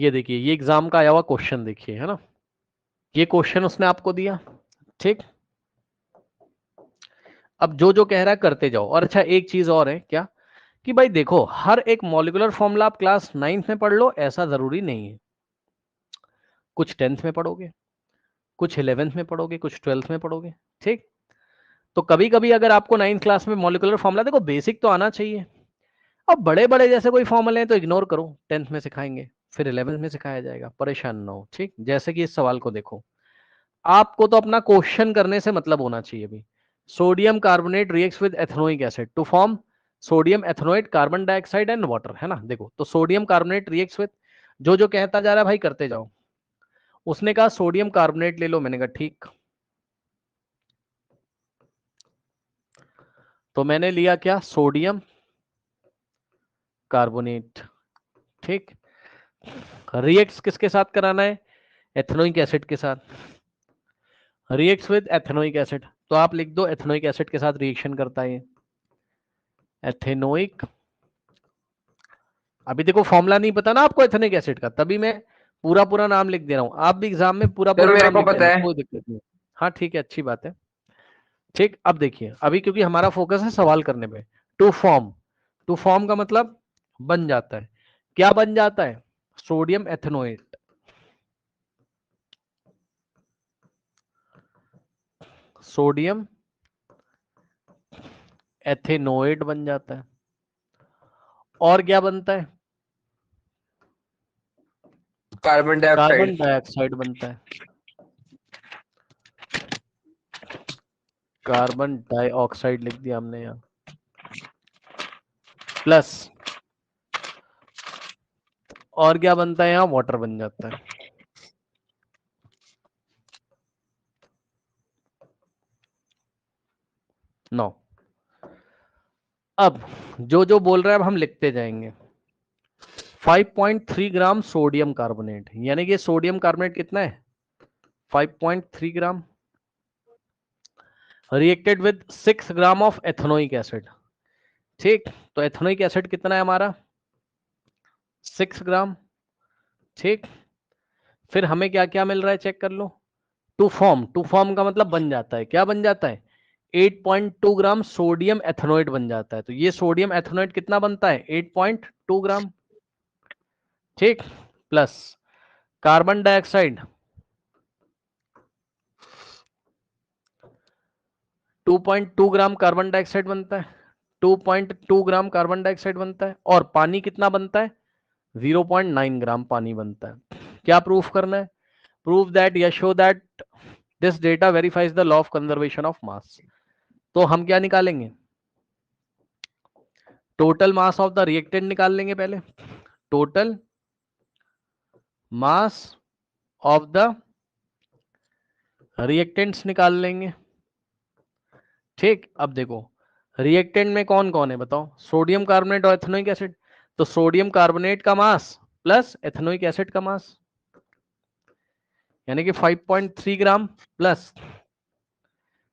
ये देखिए, ये एग्जाम का आया हुआ क्वेश्चन देखिए, है ना, ये क्वेश्चन उसने आपको दिया, ठीक। अब जो जो कह रहा है करते जाओ। और अच्छा एक चीज और है क्या, कि भाई देखो हर एक मॉलिक्यूलर फॉर्मूला आप क्लास 9th में पढ़ लो ऐसा जरूरी नहीं है। कुछ 10th में पढ़ोगे, कुछ 11th में पढ़ोगे, कुछ 12th में पढ़ोगे, ठीक। तो कभी कभी अगर आपको 9th क्लास में मॉलिक्यूलर फॉर्मूला, देखो बेसिक तो आना चाहिए। अब बड़े बड़े जैसे कोई फॉर्मूले हैं तो इग्नोर करो, 10th में सिखाएंगे, फिर 11th में सिखाया जाएगा, परेशान ना हो, ठीक। जैसे कि इस सवाल को देखो, आपको तो अपना क्वेश्चन करने से मतलब होना चाहिए भी। Sodium carbonate reacts with ethanoic acid to form sodium ethanoate carbon dioxide and water, है ना। देखो तो सोडियम कार्बोनेट रिएक्ट्स विद, जो जो कहता जा रहा है भाई करते जाओ। उसने कहा सोडियम कार्बोनेट ले लो, मैंने कहा ठीक। तो मैंने लिया क्या, सोडियम कार्बोनेट, ठीक। रिएक्ट्स किसके साथ कराना है, एथेनोइक एसिड के साथ। रिएक्ट्स विद एथेनोइक एसिड, तो आप लिख दो एथेनोइक एसिड के साथ रिएक्शन करता है एथेनोइक। अभी देखो फॉर्मूला नहीं पता ना आपको एथेनिक एसिड का, तभी मैं पूरा पूरा नाम लिख दे रहा हूं। आप भी एग्जाम में पूरा सर पूरा मेरे नाम को लिख पता देना, है। कोई दिक्कत नहीं। हाँ ठीक है, अच्छी बात है, ठीक। अब देखिए अभी क्योंकि हमारा फोकस है सवाल करने पे। टू फॉर्म, टू फॉर्म का मतलब बन जाता है, क्या बन जाता है, सोडियम एथेनोएट, सोडियम एथेनोएट बन जाता है। और क्या बनता है, कार्बन कार्बन डाइऑक्साइड। डाइऑक्साइड बनता है, कार्बन डाइऑक्साइड लिख दिया हमने यहाँ, प्लस और क्या बनता है यहाँ, वाटर बन जाता है। 9। अब जो जो बोल रहा है अब हम लिखते जाएंगे। 5.3 ग्राम सोडियम कार्बोनेट, यानी कि सोडियम कार्बोनेट कितना है, 5.3 gram, reacted with 6 gram of ethanoic acid, ठीक। तो एथेनोइक एसिड कितना है हमारा, 6 ग्राम, ठीक। फिर हमें क्या क्या मिल रहा है चेक कर लो। टू फॉर्म, टू फॉर्म का मतलब बन जाता है, क्या बन जाता है, 8.2 ग्राम सोडियम एथेनोएट बन जाता है। तो ये सोडियम एथेनोएट कितना बनता है, 8.2 ग्राम, ठीक। Plus carbon dioxide 2.2 gram carbon dioxide बनता है, 2.2 ग्राम कार्बन डाइऑक्साइड बनता है। और पानी कितना बनता है, 0.9 ग्राम पानी बनता है। क्या प्रूफ करना है, प्रूव दैट या show that this data verifies the law of conservation of mass. तो हम क्या निकालेंगे, total mass of the reactant निकाल लेंगे पहले, total mass of the reactants निकाल लेंगे, ठीक। अब देखो रिएक्टेंट में कौन कौन है बताओ, सोडियम कार्बोनेट और एथेनोइक एसिड। तो सोडियम कार्बोनेट का मास प्लस एथेनोइक एसिड का मास, यानी कि 5.3 ग्राम प्लस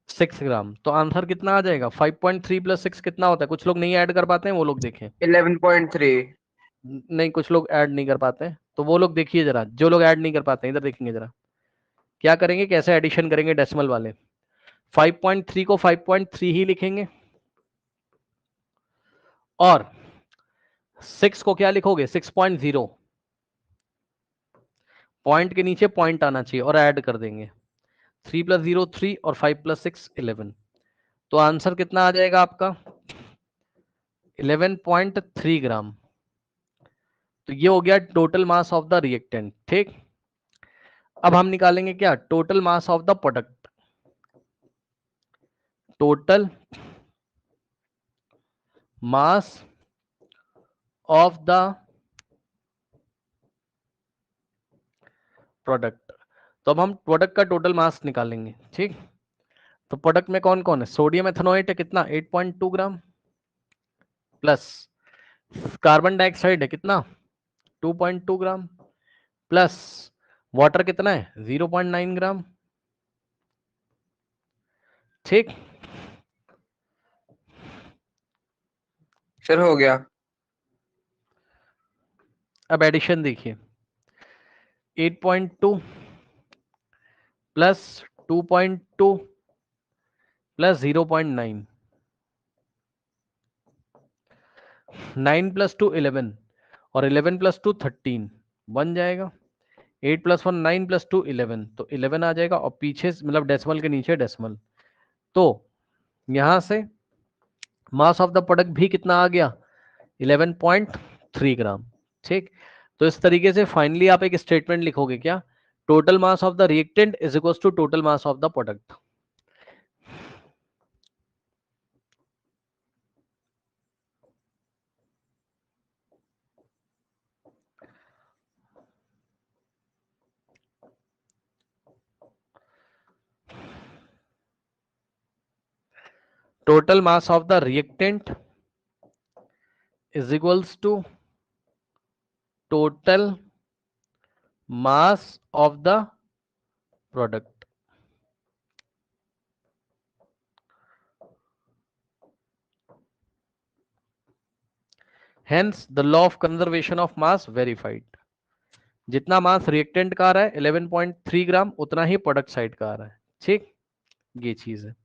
6 ग्राम। तो आंसर कितना आ जाएगा, 5.3 प्लस 6 कितना होता है, कुछ लोग नहीं ऐड कर पाते हैं, वो लोग देखें। 11.3। नहीं कुछ लोग ऐड नहीं कर पाते हैं, तो वो लोग देखिए जरा, जो लोग ऐड नहीं कर पाते हैं इधर देखेंगे जरा, क्या करेंगे, कैसे एडिशन करेंगे डेसिमल वाले। 5.3 को 5.3 ही लिखेंगे, और 6 को क्या लिखोगे, 6.0, पॉइंट के नीचे पॉइंट आना चाहिए, और ऐड कर देंगे। 3 प्लस 0 3 और 5 प्लस 6 11। तो आंसर कितना आ जाएगा आपका, 11.3 ग्राम। तो ये हो गया total mass of the reactant, ठीक। अब हम निकालेंगे क्या, total mass of the product, total mass of the product. तो अब हम प्रोडक्ट का टोटल मास निकालेंगे, ठीक। तो प्रोडक्ट में कौन कौन है, सोडियम एथेनोएट है कितना, 8.2 ग्राम, प्लस कार्बन डाइऑक्साइड है कितना, 2.2 ग्राम, प्लस वाटर कितना है, 0.9 ग्राम, ठीक। सर हो गया। अब एडिशन देखिए, 8.2 प्लस 2.2 प्लस 0.9, 9 प्लस 2 11 और 11 प्लस 2 13 बन जाएगा। 8 प्लस 1 9 प्लस 2 11, तो 11 आ जाएगा और पीछे मतलब डेसिमल के नीचे डेसिमल, तो यहां से मास ऑफ द प्रोडक्ट भी कितना आ गया 11.3 ग्राम। ठीक, तो इस तरीके से फाइनली आप एक स्टेटमेंट लिखोगे क्या, total mass of the reactant is equal to total mass of the product. Total mass of the reactant is equals to total mass of the product. Hence the law of conservation of mass verified. जितना मास reactant का आ रहा है 11.3 ग्राम उतना ही product side का आ रहा है। ठीक, ये चीज है।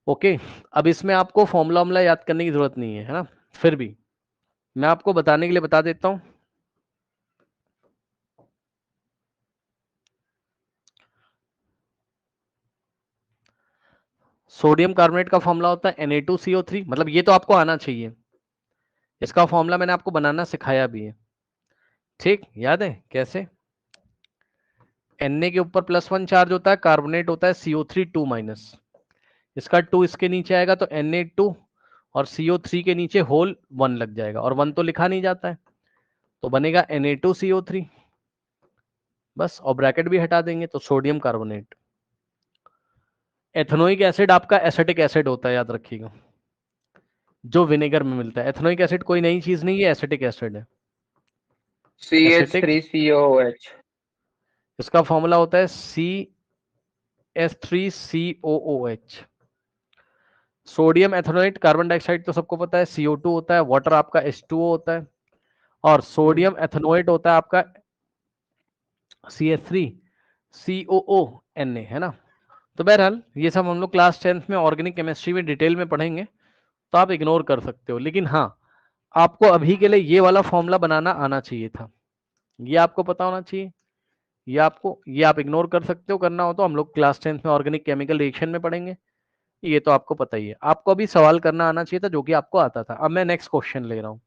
ओके, अब इसमें आपको फॉर्मूला याद करने की जरूरत नहीं है ना, फिर भी मैं आपको बताने के लिए बता देता हूं। सोडियम कार्बोनेट का फॉर्मूला होता है Na2CO3, मतलब ये तो आपको आना चाहिए, इसका फॉर्मूला मैंने आपको बनाना सिखाया भी है। ठीक, याद है कैसे, Na के ऊपर +1 चार्ज होता है, कार्बोनेट होता है CO3 2 माइनस, इसका 2 इसके नीचे आएगा तो Na2 और CO3 के नीचे होल 1 लग जाएगा, और 1 तो लिखा नहीं जाता है, तो बनेगा Na2CO3 बस, और ब्रैकेट भी हटा देंगे तो सोडियम कार्बोनेट। एथेनोइक एसिड आपका एसिटिक एसिड होता है, याद रखिएगा, जो विनेगर में मिलता है। एथेनोइक एसिड कोई नई चीज नहीं है, एसिटिक एसिड है। Acetic, CH3COOH। इसका फॉर्मूला होता है CH3COOH। Sodium ethanoate carbon dioxide तो सबको पता है CO2 होता है, वाटर आपका H2O होता है, और सोडियम एथेनोएट होता है आपका CH3COONA, है ना। तो बहरहाल ये सब हम लोग क्लास 10th में ऑर्गेनिक केमिस्ट्री में डिटेल में पढ़ेंगे, तो आप इग्नोर कर सकते हो, लेकिन हाँ आपको अभी के लिए ये वाला फॉर्मूला बनाना आना चाहिए था, ये आपको पता होना चाहिए। ये आप इग्नोर कर सकते हो, करना हो तो हम लोग क्लास 10th में ऑर्गेनिक केमिकल रिएक्शन में पढ़ेंगे, ये तो आपको पता ही है। आपको अभी सवाल करना आना चाहिए था जो कि आपको आता था। अब मैं नेक्स्ट क्वेश्चन ले रहा हूं।